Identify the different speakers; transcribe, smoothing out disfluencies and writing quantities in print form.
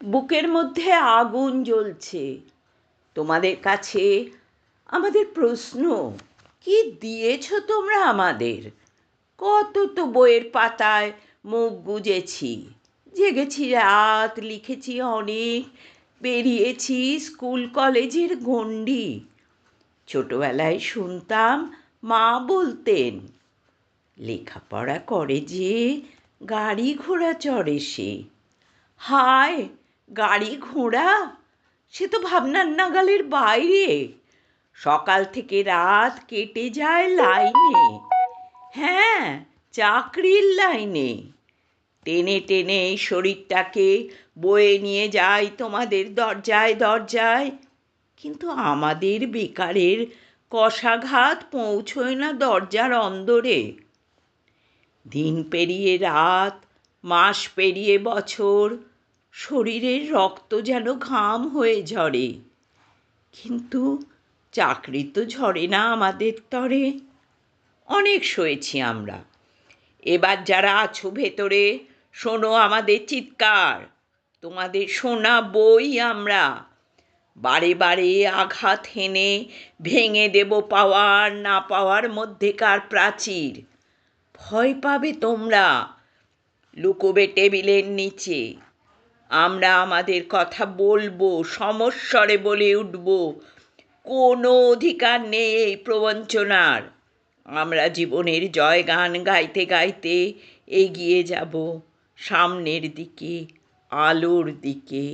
Speaker 1: বুকের মধ্যে আগুন জ্বলছে। তোমাদের কাছে আমাদের প্রশ্ন, কি দিয়েছ তোমরা আমাদের? কত তো বইয়ের পাতায় মুখ গুজেছি, জেগেছি রাত, লিখেছি অনেক, বেরিয়েছি স্কুল কলেজের গণ্ডি। ছোটবেলায় শুনতাম মা বলতেন, লেখাপড়া করে যে গাড়ি ঘোড়া চড়ে সে। হায়, গাড়ি ঘোড়া সে তো ভাবনার নাগালের বাইরে। সকাল থেকে রাত কেটে যায় লাইনে, হ্যাঁ, চাকরির লাইনে। টেনে টেনে এই শরীরটাকে বয়ে নিয়ে যাই তোমাদের দরজায় দরজায়, কিন্তু আমাদের বেকারের কষাঘাত পৌঁছয় না দরজার অন্দরে। দিন পেরিয়ে রাত, মাস পেরিয়ে বছর, শরীরের রক্ত যেন ঘাম হয়ে ঝরে, কিন্তু চাকরি তো ঝরে না আমাদের তরে। অনেক সয়েছি আমরা। এবার যারা আছো ভেতরে, শোনো আমাদের চিৎকার, তোমাদের শোনা বই আমরা। বারে বারে আঘাত হেনে ভেঙে দেব পাওয়ার না পাওয়ার মধ্যেকার প্রাচীর। ভয় পাবে তোমরা, লুকোবে টেবিলের নিচে। আমরা আমাদের কথা বলবো, সমস্বরে বলে উঠব, কোনো অধিকার নেই এই প্রবঞ্চনার। আমরা জীবনের জয়গান গাইতে গাইতে এগিয়ে যাব সামনের দিকে, আলোর দিকে।